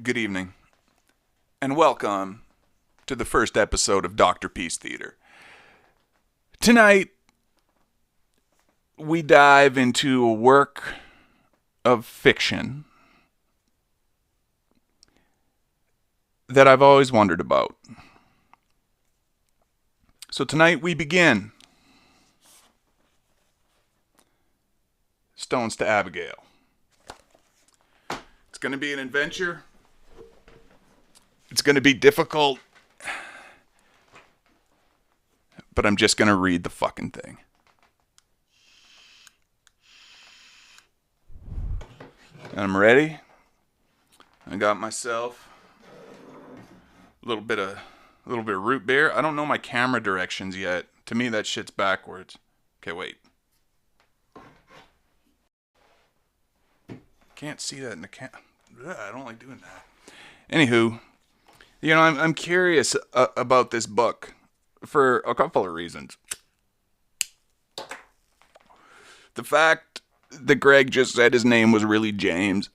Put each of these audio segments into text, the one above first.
Good evening, and welcome to the first episode of Doctorpiece Theatre. Tonight, we dive into a work of fiction that I've always wondered about. So tonight we begin. Stones to Abbigale. It's going to be an adventure. It's going to be difficult. But I'm just going to read the fucking thing. And I'm ready. I got myself a little bit of root beer. I don't know my camera directions yet. To me, that shit's backwards. Okay, wait. Can't see that in the I don't like doing that. Anywho, I'm curious about this book for a couple of reasons. The fact that Greg just said his name was really James,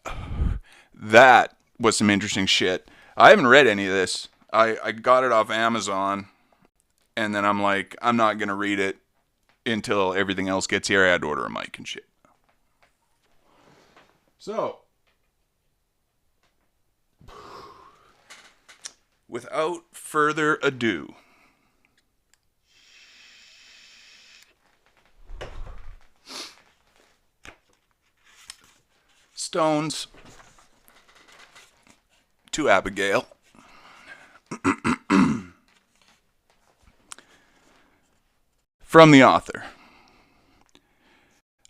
that was some interesting shit. I haven't read any of this. I got it off Amazon, and then I'm like, I'm not going to read it until everything else gets here. I had to order a mic and shit. So, without further ado, Stones to Abbigale. From the author.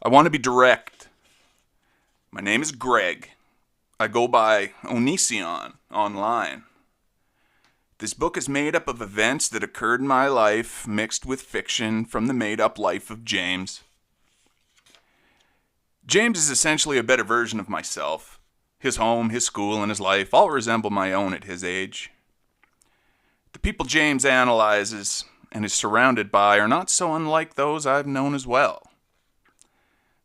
I want to be direct. My name is Greg. I go by Onision online. This book is made up of events that occurred in my life, mixed with fiction from the made-up life of James. James is essentially a better version of myself. His home, his school, and his life all resemble my own at his age. The people James analyzes and is surrounded by are not so unlike those I've known as well.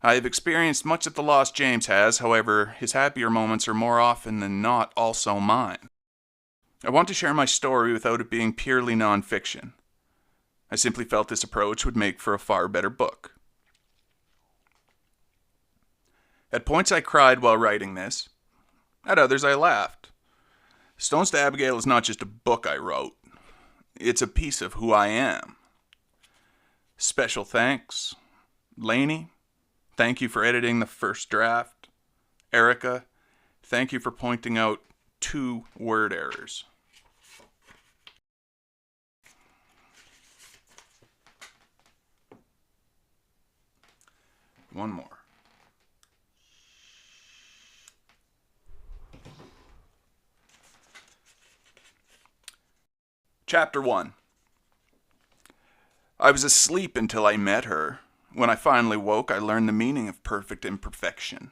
I have experienced much of the loss James has, however, his happier moments are more often than not also mine. I want to share my story without it being purely non-fiction. I simply felt this approach would make for a far better book. At points I cried while writing this. At others I laughed. Stones to Abbigale is not just a book I wrote. It's a piece of who I am. Special thanks, Lainey. Thank you for editing the first draft. Erica, thank you for pointing out 2 word errors. One more. Chapter 1. I was asleep until I met her. When I finally woke, I learned the meaning of perfect imperfection.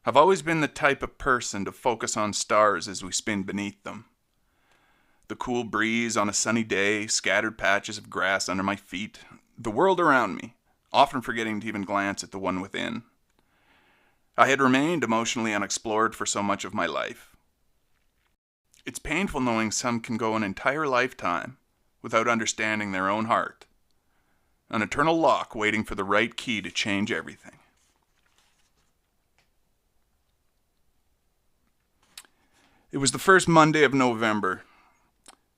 I've always been the type of person to focus on stars as we spin beneath them. The cool breeze on a sunny day, scattered patches of grass under my feet, the world around me, often forgetting to even glance at the one within. I had remained emotionally unexplored for so much of my life. It's painful knowing some can go an entire lifetime without understanding their own heart. An eternal lock waiting for the right key to change everything. It was the first Monday of November.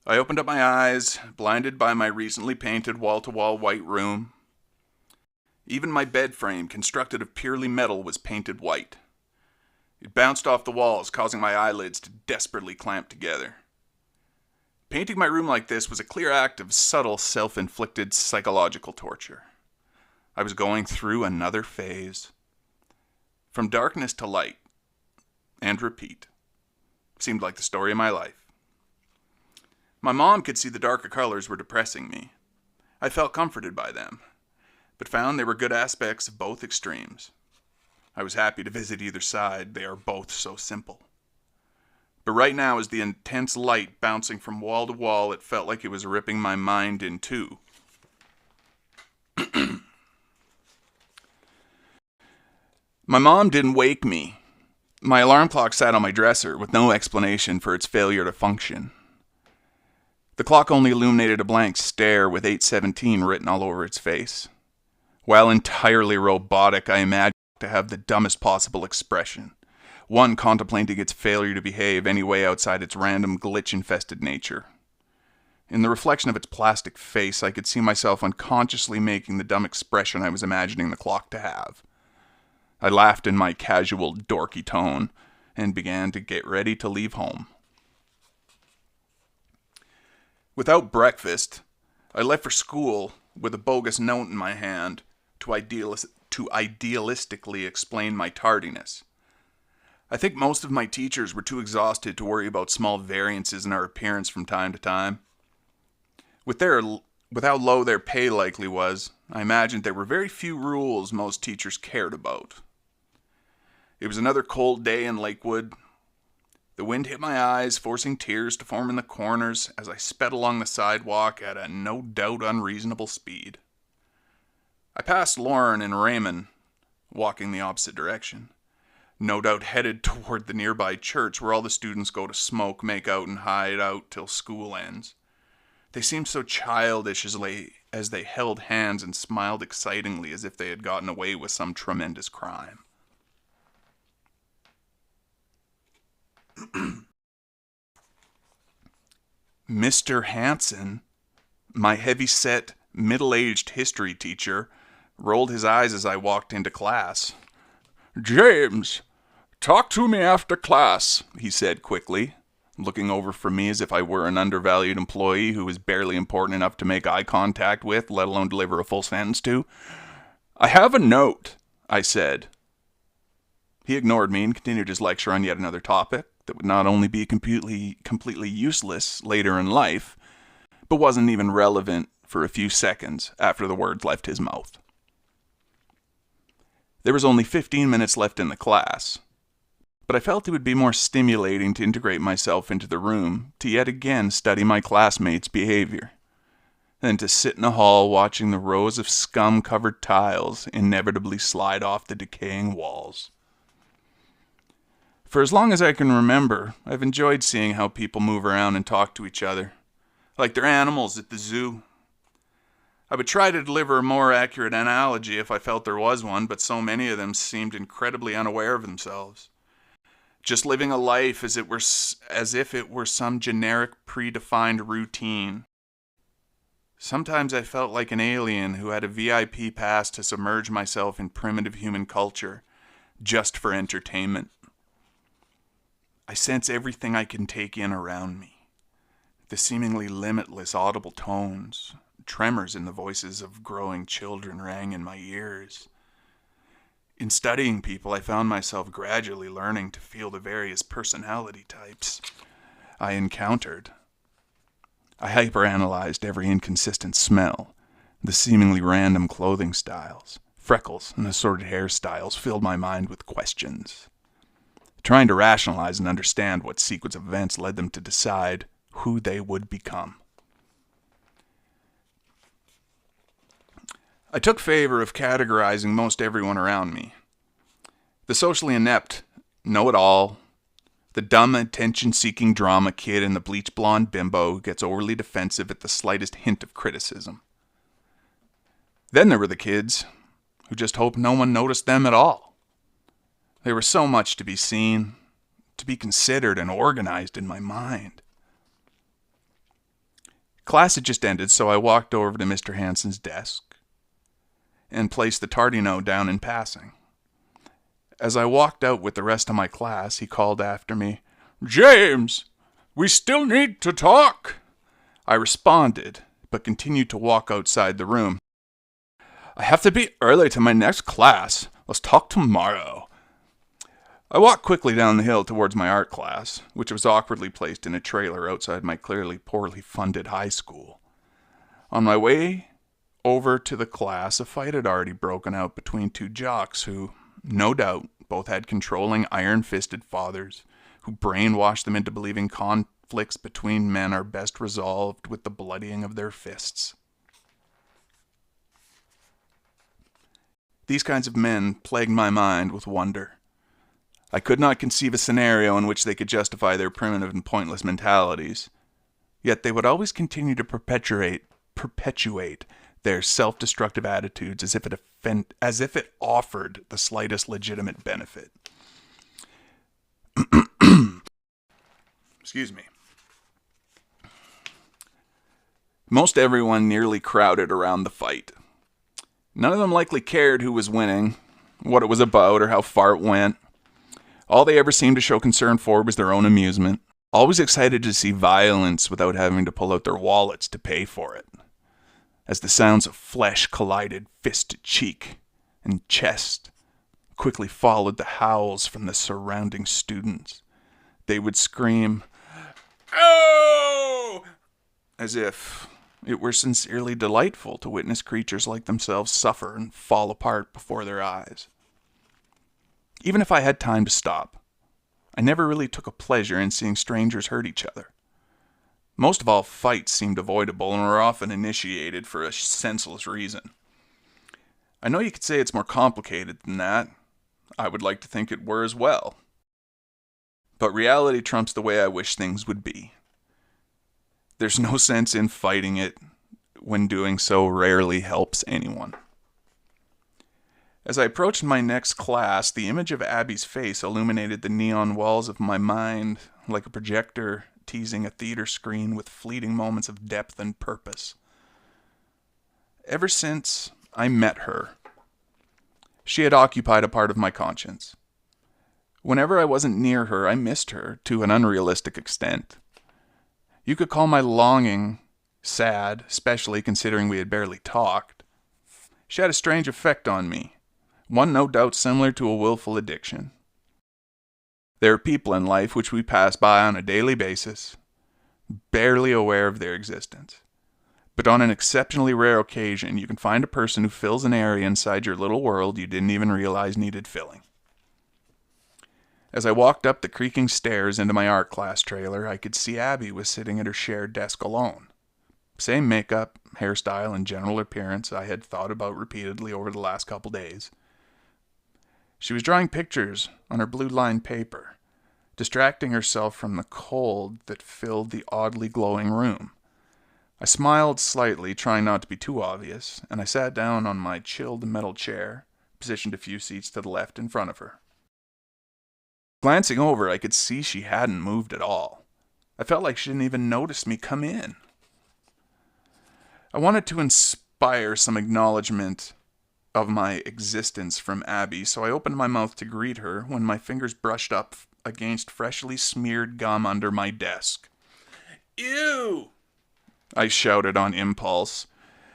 I opened up my eyes, blinded by my recently painted wall-to-wall white room. Even my bed frame, constructed of purely metal, was painted white. It bounced off the walls, causing my eyelids to desperately clamp together. Painting my room like this was a clear act of subtle, self-inflicted psychological torture. I was going through another phase. From darkness to light. And repeat. Seemed like the story of my life. My mom could see the darker colors were depressing me. I felt comforted by them, but found there were good aspects of both extremes. I was happy to visit either side. They are both so simple. But right now, as the intense light bouncing from wall to wall, it felt like it was ripping my mind in two. My mom didn't wake me. My alarm clock sat on my dresser with no explanation for its failure to function. The clock only illuminated a blank stare with 8:17 written all over its face. While entirely robotic, I imagined it to have the dumbest possible expression, one contemplating its failure to behave any way outside its random glitch-infested nature. In the reflection of its plastic face, I could see myself unconsciously making the dumb expression I was imagining the clock to have. I laughed in my casual, dorky tone and began to get ready to leave home. Without breakfast, I left for school with a bogus note in my hand to idealistically explain my tardiness. I think most of my teachers were too exhausted to worry about small variances in our appearance from time to time. With how low their pay likely was, I imagined there were very few rules most teachers cared about. It was another cold day in Lakewood. The wind hit my eyes, forcing tears to form in the corners as I sped along the sidewalk at a no doubt unreasonable speed. I passed Lauren and Raymond, walking the opposite direction, no doubt headed toward the nearby church where all the students go to smoke, make out, and hide out till school ends. They seemed so childish as they held hands and smiled excitingly as if they had gotten away with some tremendous crime. Mr. Hanson, my heavy-set, middle-aged history teacher, rolled his eyes as I walked into class. "James, talk to me after class," he said quickly, looking over from me as if I were an undervalued employee who was barely important enough to make eye contact with, let alone deliver a full sentence to. "I have a note," I said. He ignored me and continued his lecture on yet another topic that would not only be completely useless later in life, but wasn't even relevant for a few seconds after the words left his mouth. There was only 15 minutes left in the class, but I felt it would be more stimulating to integrate myself into the room to yet again study my classmates' behavior, than to sit in a hall watching the rows of scum-covered tiles inevitably slide off the decaying walls. For as long as I can remember, I've enjoyed seeing how people move around and talk to each other, like they're animals at the zoo. I would try to deliver a more accurate analogy if I felt there was one, but so many of them seemed incredibly unaware of themselves, just living a life as if it were some generic, predefined routine. Sometimes I felt like an alien who had a VIP pass to submerge myself in primitive human culture, just for entertainment. I sense everything I can take in around me. The seemingly limitless audible tones, tremors in the voices of growing children rang in my ears. In studying people, I found myself gradually learning to feel the various personality types I encountered. I hyperanalyzed every inconsistent smell. The seemingly random clothing styles, freckles, and assorted hairstyles filled my mind with questions, trying to rationalize and understand what sequence of events led them to decide who they would become. I took favor of categorizing most everyone around me. The socially inept know-it-all, the dumb attention-seeking drama kid, and the bleach-blonde bimbo who gets overly defensive at the slightest hint of criticism. Then there were the kids who just hoped no one noticed them at all. There was so much to be seen, to be considered and organized in my mind. Class had just ended, so I walked over to Mr. Hanson's desk and placed the tardy note down in passing. As I walked out with the rest of my class, he called after me, "James, we still need to talk." I responded, but continued to walk outside the room. "I have to be early to my next class. Let's talk tomorrow." I walked quickly down the hill towards my art class, which was awkwardly placed in a trailer outside my clearly poorly funded high school. On my way over to the class, a fight had already broken out between two jocks who, no doubt, both had controlling iron-fisted fathers who brainwashed them into believing conflicts between men are best resolved with the bloodying of their fists. These kinds of men plagued my mind with wonder. I could not conceive a scenario in which they could justify their primitive and pointless mentalities. Yet they would always continue to perpetuate their self-destructive attitudes as if it offered the slightest legitimate benefit. Excuse me. Most everyone nearly crowded around the fight. None of them likely cared who was winning, what it was about, or how far it went. All they ever seemed to show concern for was their own amusement, always excited to see violence without having to pull out their wallets to pay for it. As the sounds of flesh collided fist to cheek and chest, quickly followed the howls from the surrounding students. They would scream, "Oh!" as if it were sincerely delightful to witness creatures like themselves suffer and fall apart before their eyes. Even if I had time to stop, I never really took a pleasure in seeing strangers hurt each other. Most of all, fights seemed avoidable and were often initiated for a senseless reason. I know you could say it's more complicated than that. I would like to think it were as well. But reality trumps the way I wish things would be. There's no sense in fighting it when doing so rarely helps anyone. As I approached my next class, the image of Abby's face illuminated the neon walls of my mind like a projector teasing a theater screen with fleeting moments of depth and purpose. Ever since I met her, she had occupied a part of my conscience. Whenever I wasn't near her, I missed her to an unrealistic extent. You could call my longing sad, especially considering we had barely talked. She had a strange effect on me, one no doubt similar to a willful addiction. There are people in life which we pass by on a daily basis, barely aware of their existence. But on an exceptionally rare occasion, you can find a person who fills an area inside your little world you didn't even realize needed filling. As I walked up the creaking stairs into my art class trailer, I could see Abby was sitting at her shared desk alone. Same makeup, hairstyle, and general appearance I had thought about repeatedly over the last couple days. She was drawing pictures on her blue-lined paper, distracting herself from the cold that filled the oddly glowing room. I smiled slightly, trying not to be too obvious, and I sat down on my chilled metal chair, positioned a few seats to the left in front of her. Glancing over, I could see she hadn't moved at all. I felt like she didn't even notice me come in. I wanted to inspire some acknowledgement of my existence from Abby, so I opened my mouth to greet her when my fingers brushed up against freshly smeared gum under my desk. "Ew!" I shouted on impulse.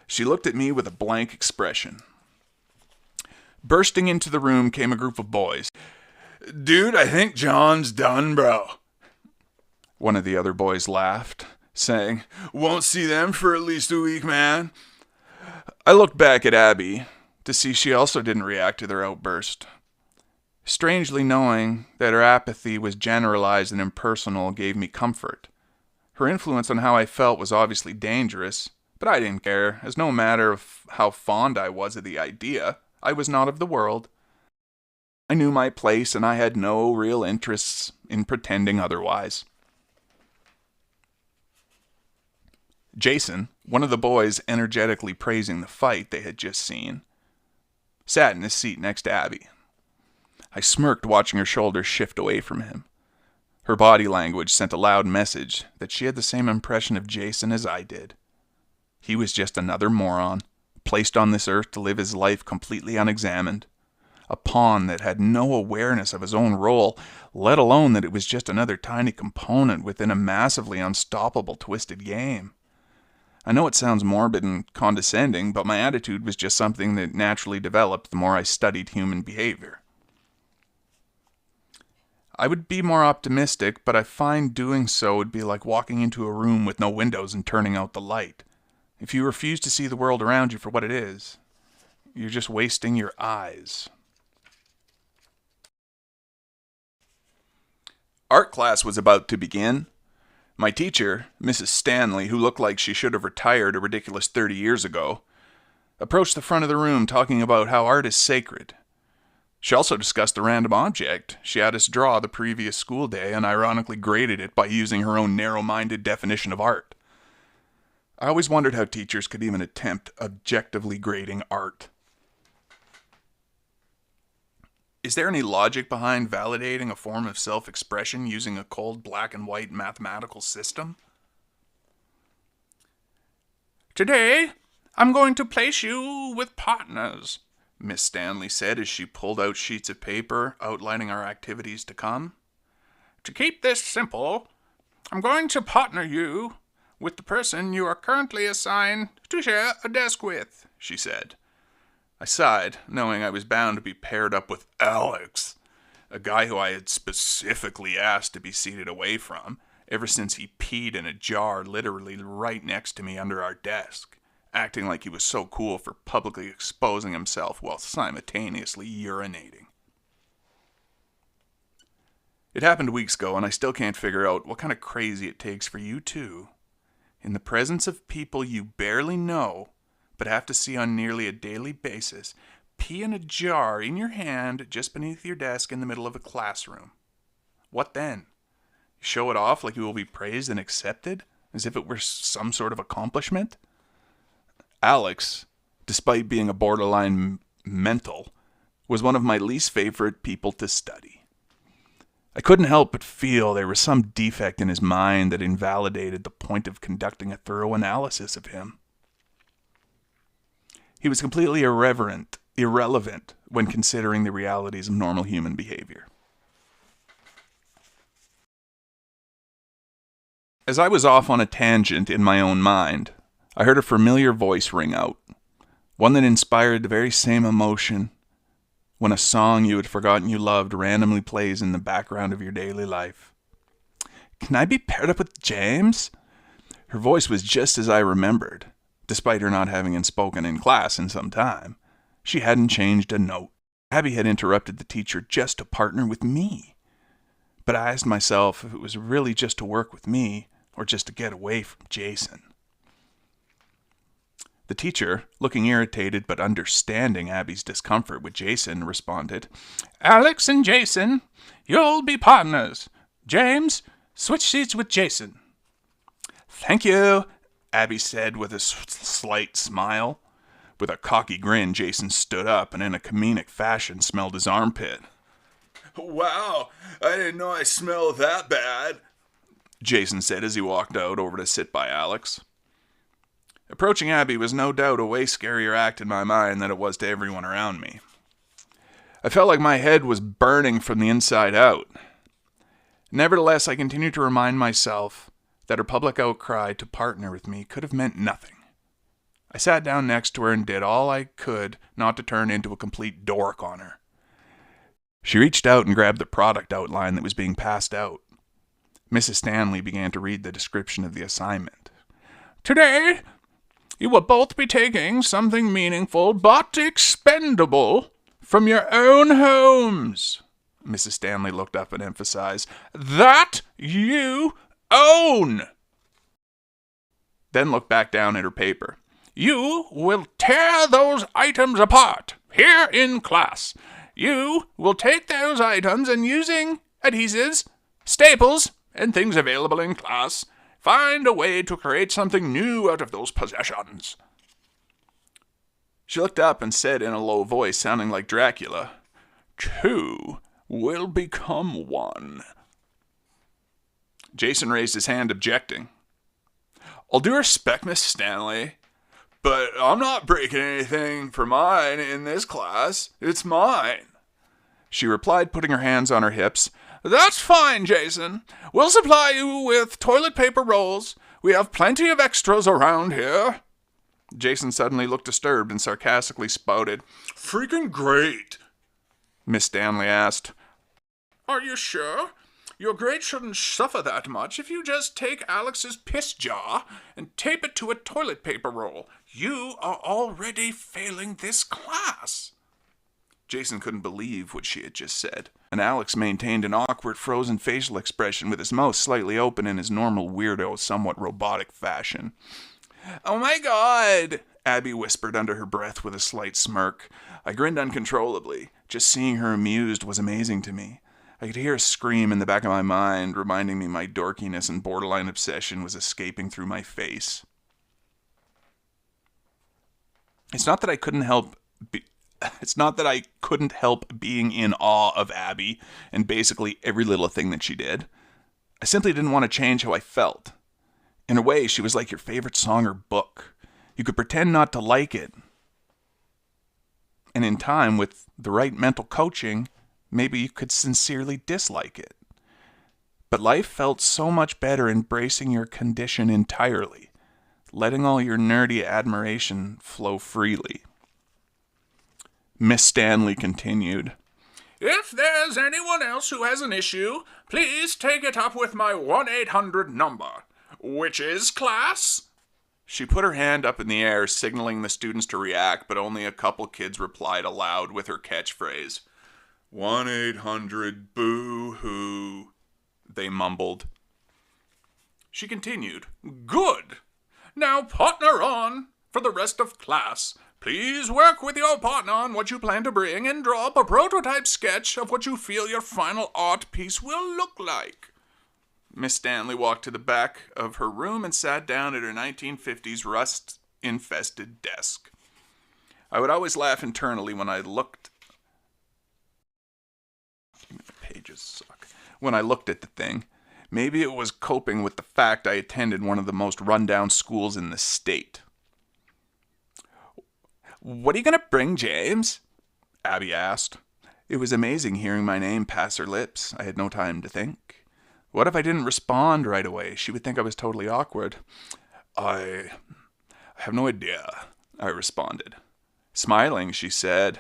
She looked at me with a blank expression. Bursting into the room came a group of boys. "Dude, I think John's done, bro." One of the other boys laughed, saying, "Won't see them for at least a week, man." I looked back at Abby to see she also didn't react to their outburst. Strangely, knowing that her apathy was generalized and impersonal gave me comfort. Her influence on how I felt was obviously dangerous, but I didn't care, as no matter of how fond I was of the idea, I was not of the world. I knew my place, and I had no real interests in pretending otherwise. Jason, one of the boys energetically praising the fight they had just seen, sat in his seat next to Abby. I smirked watching her shoulders shift away from him. Her body language sent a loud message that she had the same impression of Jason as I did. He was just another moron, placed on this earth to live his life completely unexamined. A pawn that had no awareness of his own role, let alone that it was just another tiny component within a massively unstoppable twisted game. I know it sounds morbid and condescending, but my attitude was just something that naturally developed the more I studied human behavior. I would be more optimistic, but I find doing so would be like walking into a room with no windows and turning out the light. If you refuse to see the world around you for what it is, you're just wasting your eyes. Art class was about to begin. My teacher, Mrs. Stanley, who looked like she should have retired a ridiculous 30 years ago, approached the front of the room talking about how art is sacred. She also discussed the random object she had us draw the previous school day and ironically graded it by using her own narrow-minded definition of art. I always wondered how teachers could even attempt objectively grading art. Is there any logic behind validating a form of self-expression using a cold black and white mathematical system? Today, I'm going to place you with partners, Miss Stanley said as she pulled out sheets of paper outlining our activities to come. To keep this simple, I'm going to partner you with the person you are currently assigned to share a desk with, she said. I sighed, knowing I was bound to be paired up with Alex, a guy who I had specifically asked to be seated away from, ever since he peed in a jar literally right next to me under our desk, acting like he was so cool for publicly exposing himself while simultaneously urinating. It happened weeks ago, and I still can't figure out what kind of crazy it takes for you two, in the presence of people you barely know, but have to see on nearly a daily basis, pee in a jar in your hand just beneath your desk in the middle of a classroom. What then? You show it off like you will be praised and accepted, as if it were some sort of accomplishment? Alex, despite being a borderline mental, was one of my least favorite people to study. I couldn't help but feel there was some defect in his mind that invalidated the point of conducting a thorough analysis of him. He was completely irrelevant when considering the realities of normal human behavior. As I was off on a tangent in my own mind, I heard a familiar voice ring out, one that inspired the very same emotion when a song you had forgotten you loved randomly plays in the background of your daily life. Can I be paired up with James? Her voice was just as I remembered, despite her not having spoken in class in some time. She hadn't changed a note. Abby had interrupted the teacher just to partner with me. But I asked myself if it was really just to work with me or just to get away from Jason. The teacher, looking irritated but understanding Abby's discomfort with Jason, responded, Alex and Jason, you'll be partners. James, switch seats with Jason. Thank you, Abby said with a slight smile. With a cocky grin, Jason stood up and in a comedic fashion smelled his armpit. Wow, I didn't know I smelled that bad, Jason said as he walked out over to sit by Alex. Approaching Abby was no doubt a way scarier act in my mind than it was to everyone around me. I felt like my head was burning from the inside out. Nevertheless, I continued to remind myself that her public outcry to partner with me could have meant nothing. I sat down next to her and did all I could not to turn into a complete dork on her. She reached out and grabbed the product outline that was being passed out. Mrs. Stanley began to read the description of the assignment. Today, you will both be taking something meaningful but expendable from your own homes. Mrs. Stanley looked up and emphasized, that you own. Then looked back down at her paper. You will tear those items apart here in class. You will take those items and using adhesives, staples, and things available in class, find a way to create something new out of those possessions. She looked up and said in a low voice, sounding like Dracula, two will become one. Jason raised his hand, objecting. All due respect, Miss Stanley, but I'm not breaking anything for mine in this class. It's mine. She replied, putting her hands on her hips. That's fine, Jason. We'll supply you with toilet paper rolls. We have plenty of extras around here. Jason suddenly looked disturbed and sarcastically spouted, Freaking great. Miss Stanley asked, Are you sure? Your grade shouldn't suffer that much if you just take Alex's piss jar and tape it to a toilet paper roll. You are already failing this class. Jason couldn't believe what she had just said, and Alex maintained an awkward, frozen facial expression with his mouth slightly open in his normal weirdo, somewhat robotic fashion. Oh my God, Abby whispered under her breath with a slight smirk. I grinned uncontrollably, Just seeing her amused was amazing to me. I could hear a scream in the back of my mind, reminding me my dorkiness and borderline obsession was escaping through my face. It's not that I couldn't help being in awe of Abby and basically every little thing that she did. I simply didn't want to change how I felt. In a way, she was like your favorite song or book. You could pretend not to like it. And in time, with the right mental coaching, maybe you could sincerely dislike it. But life felt so much better embracing your condition entirely, letting all your nerdy admiration flow freely. Miss Stanley continued, If there's anyone else who has an issue, please take it up with my 1-800 number. Which is, class? She put her hand up in the air, signaling the students to react, but only a couple kids replied aloud with her catchphrase. 1-800-boo-hoo, they mumbled. She continued, Good. Now partner on. For the rest of class, please work with your partner on what you plan to bring and draw up a prototype sketch of what you feel your final art piece will look like. Miss Stanley walked to the back of her room and sat down at her 1950s rust-infested desk. I would always laugh internally when I looked... Pages suck. When I looked at the thing. Maybe it was coping with the fact I attended one of the most run-down schools in the state. What are you going to bring, James? Abby asked. It was amazing hearing my name pass her lips. I had no time to think. What if I didn't respond right away? She would think I was totally awkward. I have no idea, I responded. Smiling, she said,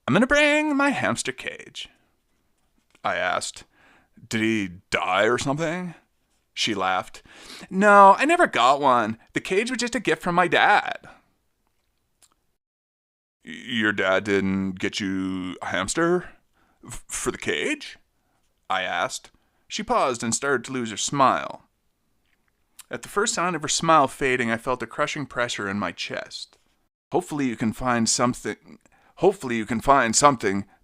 I'm going to bring my hamster cage. I asked, Did he die or something? She laughed. No, I never got one. The cage was just a gift from my dad. Your dad didn't get you a hamster? For the cage? I asked. She paused and started to lose her smile. At the first sound of her smile fading, I felt a crushing pressure in my chest. Hopefully you can find something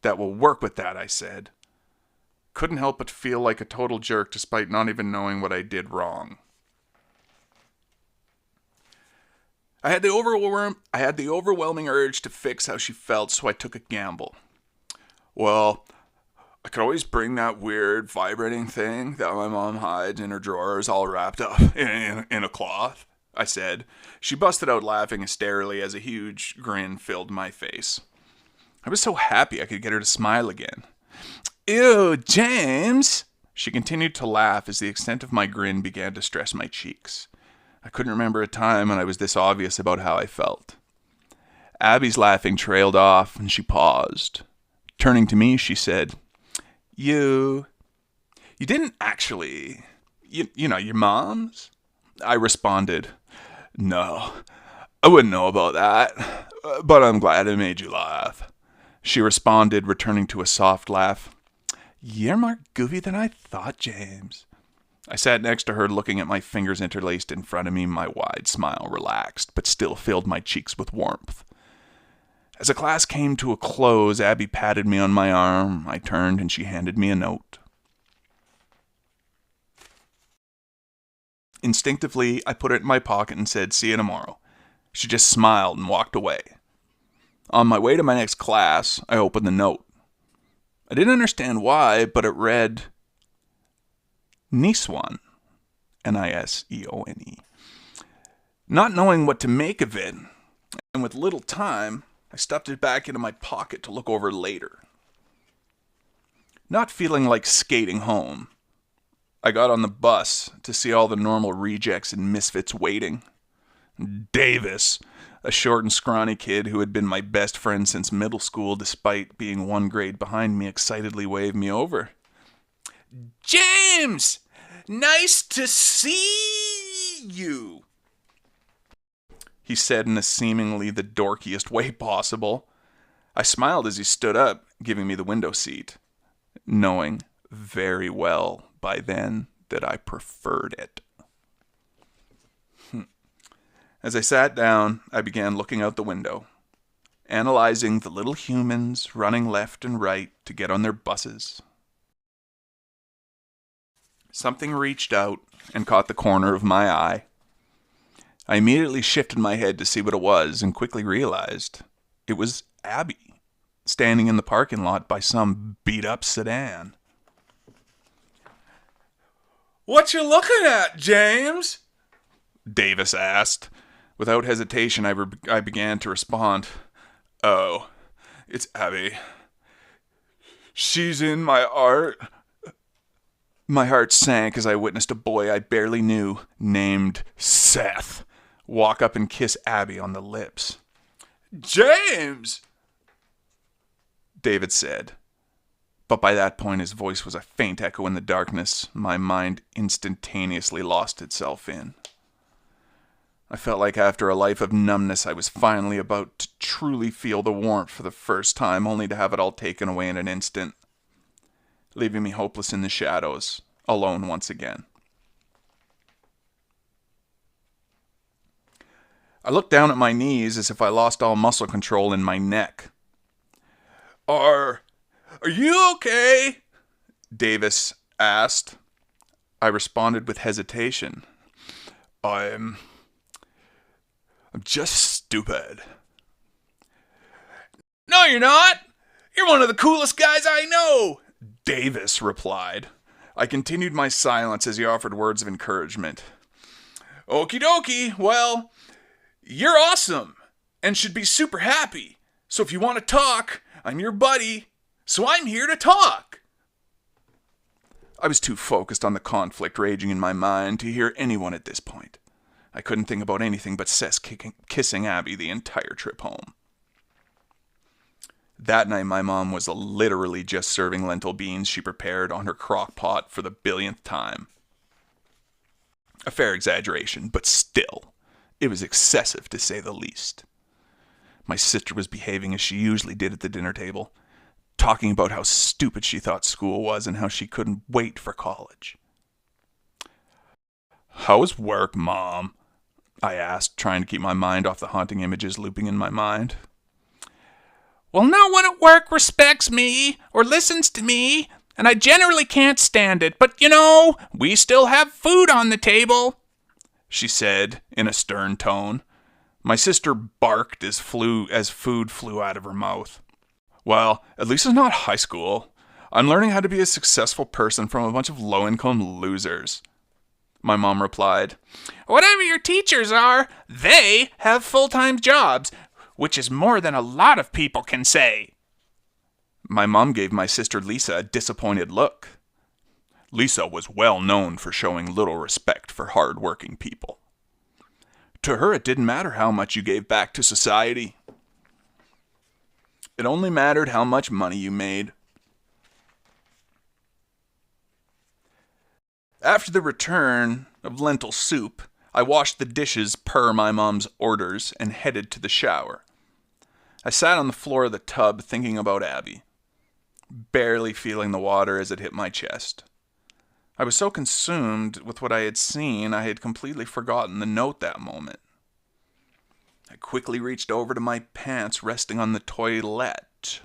that will work with that, I said. Couldn't help but feel like a total jerk despite not even knowing what I did wrong. I had the overwhelming urge to fix how she felt, so I took a gamble. Well, I could always bring that weird vibrating thing that my mom hides in her drawers all wrapped up in a cloth, I said. She busted out laughing hysterically as a huge grin filled my face. I was so happy I could get her to smile again. Ew, James! She continued to laugh as the extent of my grin began to stress my cheeks. I couldn't remember a time when I was this obvious about how I felt. Abby's laughing trailed off and she paused. Turning to me, she said, You didn't actually, your mom's? I responded, No, I wouldn't know about that, but I'm glad I made you laugh. She responded, returning to a soft laugh. You're more goofy than I thought, James. I sat next to her, looking at my fingers interlaced in front of me. My wide smile relaxed, but still filled my cheeks with warmth. As the class came to a close, Abby patted me on my arm. I turned and she handed me a note. Instinctively, I put it in my pocket and said, See you tomorrow. She just smiled and walked away. On my way to my next class, I opened the note. I didn't understand why, but it read, Niseone, Niseone. Not knowing what to make of it, and with little time, I stuffed it back into my pocket to look over later. Not feeling like skating home, I got on the bus to see all the normal rejects and misfits waiting. Davis, a short and scrawny kid who had been my best friend since middle school despite being one grade behind me, excitedly waved me over. James! Nice to see you! He said in seemingly the dorkiest way possible. I smiled as he stood up, giving me the window seat, knowing very well by then that I preferred it. As I sat down, I began looking out the window. analyzing the little humans running left and right to get on their buses. Something reached out and caught the corner of my eye. I immediately shifted my head to see what it was and quickly realized it was Abby, standing in the parking lot by some beat-up sedan. "What you looking at, James?" Davis asked. Without hesitation, I began to respond. "Oh, it's Abby. She's in my art." My heart sank as I witnessed a boy I barely knew, named Seth, walk up and kiss Abby on the lips. "James!" David said. But by that point, his voice was a faint echo in the darkness my mind instantaneously lost itself in. I felt like after a life of numbness, I was finally about to truly feel the warmth for the first time, only to have it all taken away in an instant, leaving me hopeless in the shadows, alone once again. I looked down at my knees as if I lost all muscle control in my neck. Are you okay?" Davis asked. I responded with hesitation. I'm just stupid." "No, you're not. You're one of the coolest guys I know," Davis replied. I continued my silence as he offered words of encouragement. "Okie dokie. Well, you're awesome and should be super happy. So if you want to talk, I'm your buddy. So I'm here to talk." I was too focused on the conflict raging in my mind to hear anyone at this point. I couldn't think about anything but Seth kissing Abby the entire trip home. That night, my mom was literally just serving lentil beans she prepared on her crock pot for the billionth time. A fair exaggeration, but still, it was excessive to say the least. My sister was behaving as she usually did at the dinner table, talking about how stupid she thought school was and how she couldn't wait for college. "How's work, Mom?" I asked, trying to keep my mind off the haunting images looping in my mind. "Well, no one at work respects me or listens to me, and I generally can't stand it. But, we still have food on the table," she said in a stern tone. My sister barked as food flew out of her mouth. "Well, at least it's not high school. I'm learning how to be a successful person from a bunch of low-income losers," my mom replied. "Whatever your teachers are, they have full-time jobs, which is more than a lot of people can say." My mom gave my sister Lisa a disappointed look. Lisa was well known for showing little respect for hard-working people. To her, it didn't matter how much you gave back to society. It only mattered how much money you made. After the return of lentil soup, I washed the dishes per my mom's orders and headed to the shower. I sat on the floor of the tub thinking about Abby, barely feeling the water as it hit my chest. I was so consumed with what I had seen, I had completely forgotten the note that moment. I quickly reached over to my pants resting on the toilet.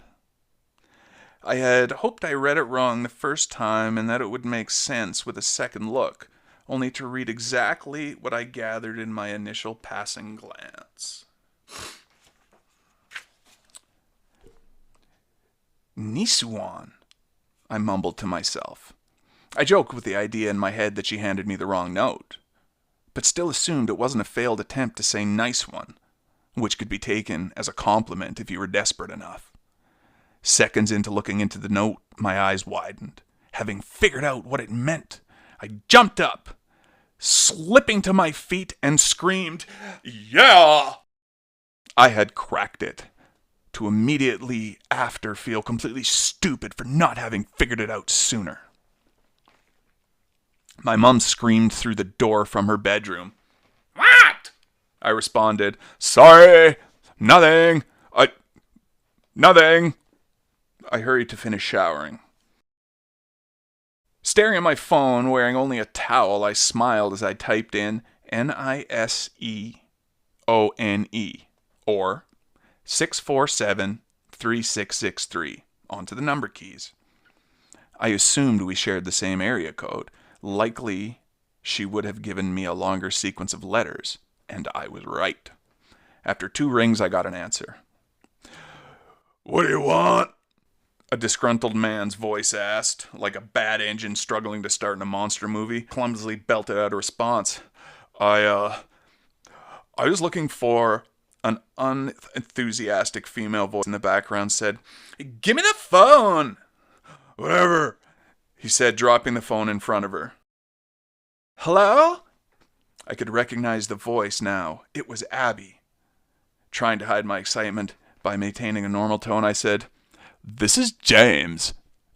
I had hoped I read it wrong the first time and that it would make sense with a second look, only to read exactly what I gathered in my initial passing glance. "Nisuan," I mumbled to myself. I joked with the idea in my head that she handed me the wrong note, but still assumed it wasn't a failed attempt to say nice one, which could be taken as a compliment if you were desperate enough. Seconds into looking into the note, my eyes widened. Having figured out what it meant, I jumped up, slipping to my feet, and screamed, "Yeah!" I had cracked it, to immediately after feel completely stupid for not having figured it out sooner. My mom screamed through the door from her bedroom. "What?" I responded, "Sorry, nothing. Nothing." I hurried to finish showering. Staring at my phone, wearing only a towel, I smiled as I typed in Niseone, or 647-3663 onto the number keys. I assumed we shared the same area code. Likely, she would have given me a longer sequence of letters, and I was right. After 2 rings, I got an answer. What do you want? A disgruntled man's voice asked, like a bad engine struggling to start in a monster movie. Clumsily belted out a response. I was looking for... An unenthusiastic female voice in the background said, "Give me the phone!" Whatever, he said, dropping the phone in front of her. "Hello?" I could recognize the voice now. It was Abby. Trying to hide my excitement by maintaining a normal tone, I said, "This is James."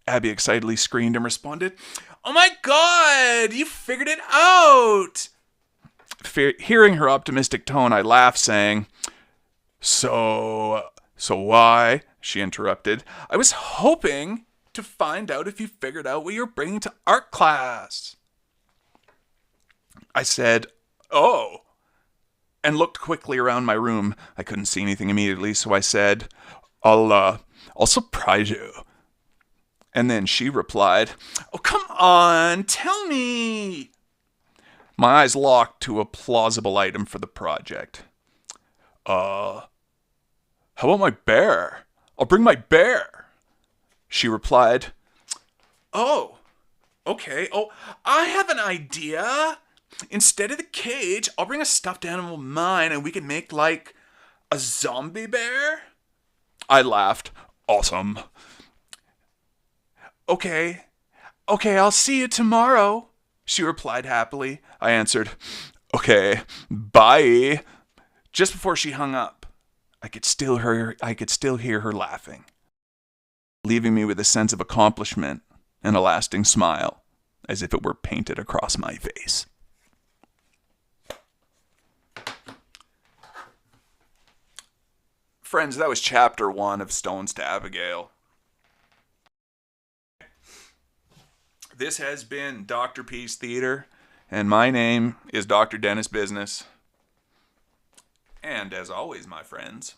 Abby excitedly screamed and responded, "Oh my God, you figured it out!" Hearing her optimistic tone, I laughed, saying, So why?" She interrupted. "I was hoping to find out if you figured out what you're bringing to art class." I said, "Oh," and looked quickly around my room. I couldn't see anything immediately, so I said, I'll surprise you." And then she replied, "Oh, come on, tell me." My eyes locked to a plausible item for the project. How about my bear? I'll bring my bear." She replied, "Oh, okay. Oh, I have an idea. Instead of the cage, I'll bring a stuffed animal of mine and we can make like a zombie bear." I laughed. "Awesome." Okay, I'll see you tomorrow," she replied happily. I answered, "Okay, bye." Just before she hung up, I could still hear her laughing, leaving me with a sense of accomplishment and a lasting smile, as if it were painted across my face. Friends, that was Chapter 1 of Stones to Abbigale. This has been Doctorpiece Theatre, and my name is Dr. Dennis Business. And as always, my friends,